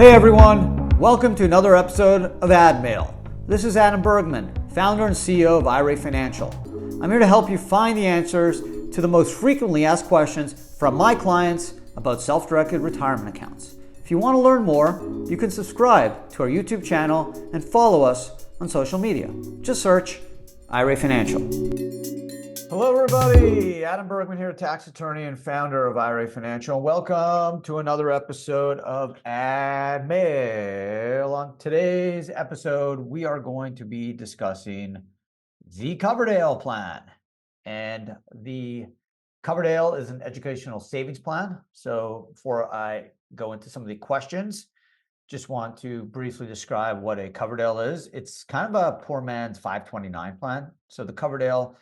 Hey everyone, welcome to another episode of AdMail. This is Adam Bergman, founder and CEO of IRA Financial. I'm here to help you find the answers to the most frequently asked questions from my clients about self-directed retirement accounts. If you want to learn more, you can subscribe to our YouTube channel and follow us on social media. Just search IRA Financial. Hello everybody, Adam Bergman here, tax attorney and founder of IRA Financial. Welcome to another episode of AdMail. On today's episode, we are going to be discussing the Coverdell plan. And the Coverdell is an educational savings plan. So before I go into some of the questions, just want to briefly describe what a Coverdell is. It's kind of a poor man's 529 plan. So the Coverdell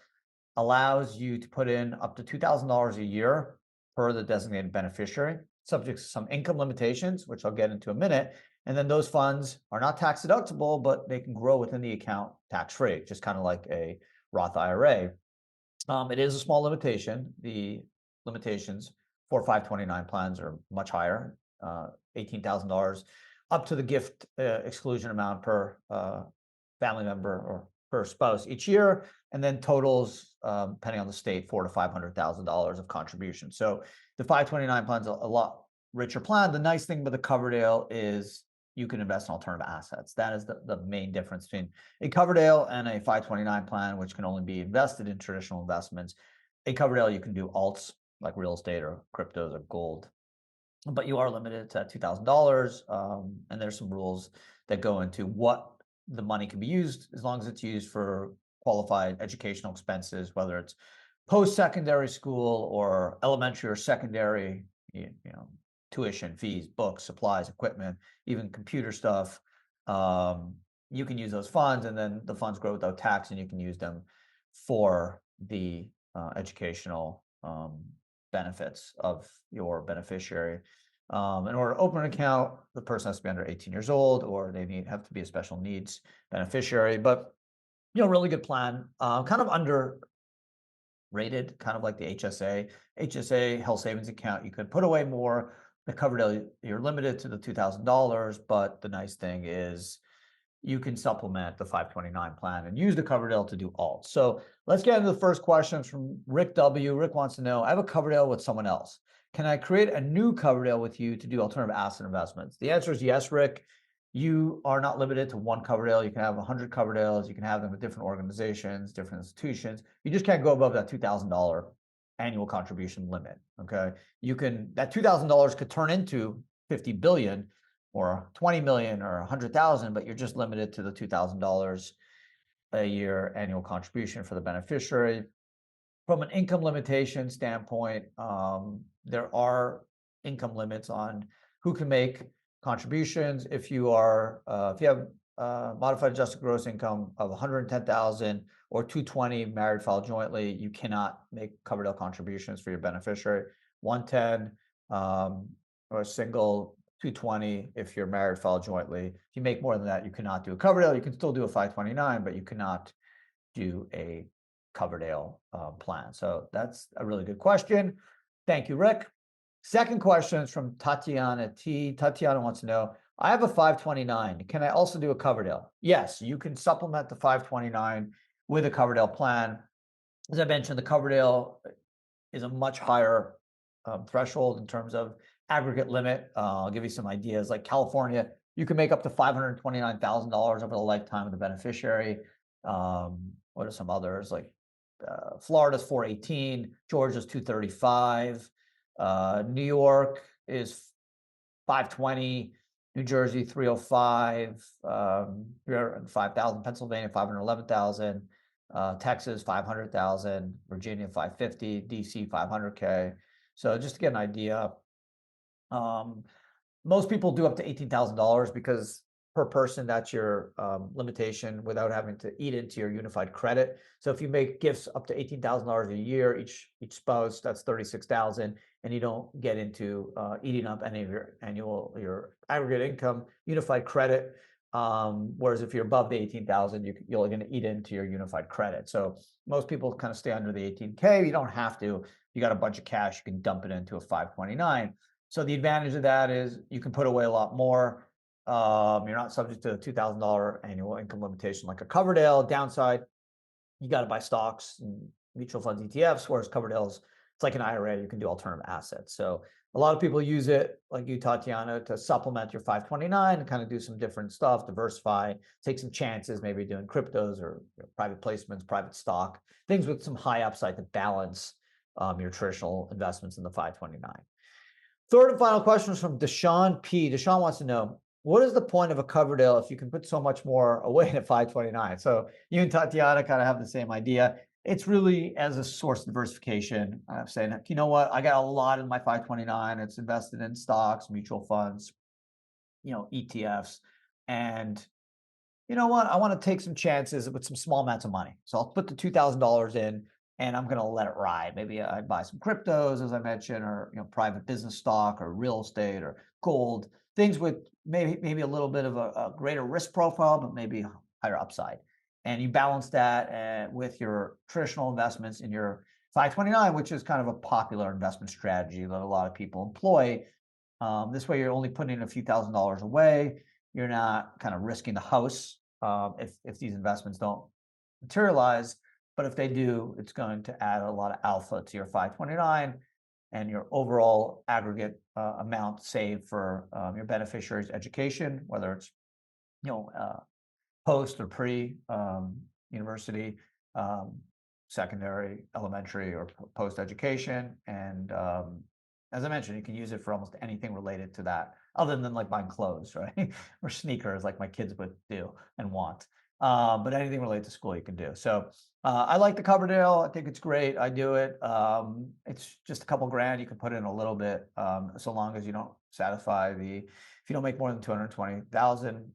allows you to put in up to $2,000 a year per the designated beneficiary, subject to some income limitations, which I'll get into in a minute. And then those funds are not tax deductible, but they can grow within the account tax-free, just kind of like a Roth IRA. It is a small limitation. The limitations for 529 plans are much higher, $18,000 up to the gift exclusion amount per family member or per spouse each year, and then totals, depending on the state, $400,000 to $500,000 of contribution. So the 529 plan is a lot richer plan. The nice thing about the Coverdell is you can invest in alternative assets. That is the main difference between a Coverdell and a 529 plan, which can only be invested in traditional investments. A Coverdell, you can do alts like real estate or cryptos or gold, but you are limited to $2,000. And there's some rules that go into what the money can be used, as long as it's used for qualified educational expenses, whether it's post-secondary school or elementary or secondary, tuition, fees, books, supplies, equipment, even computer stuff. You can use those funds, and then the funds grow without tax, and you can use them for the educational benefits of your beneficiary. In order to open an account, the person has to be under 18 years old, or they have to be a special needs beneficiary. But really good plan, kind of underrated, kind of like the HSA health savings account. You could put away more. The Coverdell, you're limited to the $2,000, but the nice thing is you can supplement the 529 plan and use the Coverdell to do alts. So let's get into the first question from Rick W. Rick wants to know, I have a Coverdell with someone else. Can I create a new Coverdell with you to do alternative asset investments? The answer is yes, Rick. You are not limited to one Coverdell. You can have 100 Coverdells. You can have them with different organizations, different institutions. You just can't go above that $2,000 annual contribution limit. Okay, that $2,000 could turn into 50 billion or 20 million or 100,000, but you're just limited to the $2,000 a year annual contribution for the beneficiary. From an income limitation standpoint, there are income limits on who can make contributions. If you have modified adjusted gross income of 110,000 or 220 married filed jointly, you cannot make Coverdell contributions for your beneficiary. 110 or single, 220 if you're married filed jointly. If you make more than that, you cannot do a Coverdell. You can still do a 529, but you cannot do a Coverdell plan. So that's a really good question. Thank you, Rick. Second question is from Tatiana T. Tatiana wants to know, I have a 529. Can I also do a Coverdell? Yes, you can supplement the 529 with a Coverdell plan. As I mentioned, the Coverdell is a much higher threshold in terms of aggregate limit. I'll give you some ideas. Like California, you can make up to $529,000 over the lifetime of the beneficiary. What are some others? Like Florida's 418, Georgia's 235. New York is 520, New Jersey 305, 5,000, Pennsylvania 511,000, Texas 500,000, Virginia 550, DC 500K. So just to get an idea, most people do up to $18,000 because per person, that's your limitation without having to eat into your unified credit. So if you make gifts up to $18,000 a year, each spouse, that's $36,000, and you don't get into eating up any of your aggregate income, unified credit. Whereas if you're above the 18,000, you're going to eat into your unified credit. So most people kind of stay under the 18K. You don't have to. You got a bunch of cash, you can dump it into a 529. So the advantage of that is you can put away a lot more. You're not subject to a $2,000 annual income limitation like a Coverdell. Downside, you got to buy stocks and mutual funds, ETFs, whereas Coverdell's, it's like an IRA, you can do alternative assets. So a lot of people use it, like you, Tatiana, to supplement your 529 and kind of do some different stuff, diversify, take some chances, maybe doing cryptos or private placements, private stock, things with some high upside to balance your traditional investments in the 529. Third and final question is from Deshaun P. Deshaun wants to know, what is the point of a Coverdell if you can put so much more away in at 529? So you and Tatiana kind of have the same idea. It's really as a source of diversification. I'm saying, you know what, I got a lot in my 529. It's invested in stocks, mutual funds, ETFs. And you know what, I want to take some chances with some small amounts of money. So I'll put the $2,000 in and I'm going to let it ride. Maybe I buy some cryptos, as I mentioned, or private business stock or real estate or gold, things with maybe a little bit of a greater risk profile, but maybe higher upside. And you balance that with your traditional investments in your 529, which is kind of a popular investment strategy that a lot of people employ. This way, you're only putting a few $1,000s away. You're not kind of risking the house if these investments don't materialize. But if they do, it's going to add a lot of alpha to your 529 and your overall aggregate amount saved for your beneficiary's education, whether it's post or pre university, secondary, elementary, or post education. And as I mentioned, you can use it for almost anything related to that, other than like buying clothes, right? Or sneakers, like my kids would do and want. But anything related to school you can do. So I like the Coverdell. I think it's great. I do it. It's just a couple grand. You can put in a little bit, so long as you don't satisfy if you don't make more than 220,000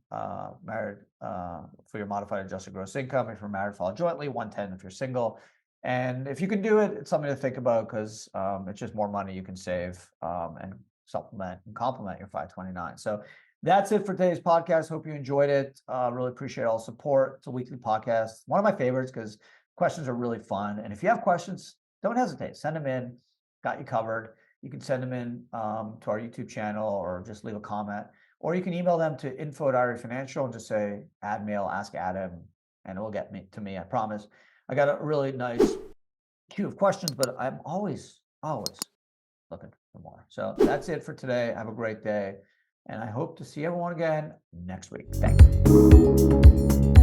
married for your modified adjusted gross income. If you're married, file jointly. 110 if you're single. And if you can do it, it's something to think about because it's just more money you can save and supplement and complement your 529. So that's it for today's podcast. Hope you enjoyed it. Really appreciate all the support. It's a weekly podcast. One of my favorites because questions are really fun. And if you have questions, don't hesitate. Send them in. Got you covered. You can send them in to our YouTube channel or just leave a comment. Or you can email them to info@IRA Financial and just say, AdMail, ask Adam, and it will get to me, I promise. I got a really nice queue of questions, but I'm always looking for more. So that's it for today. Have a great day. And I hope to see everyone again next week. Thank you.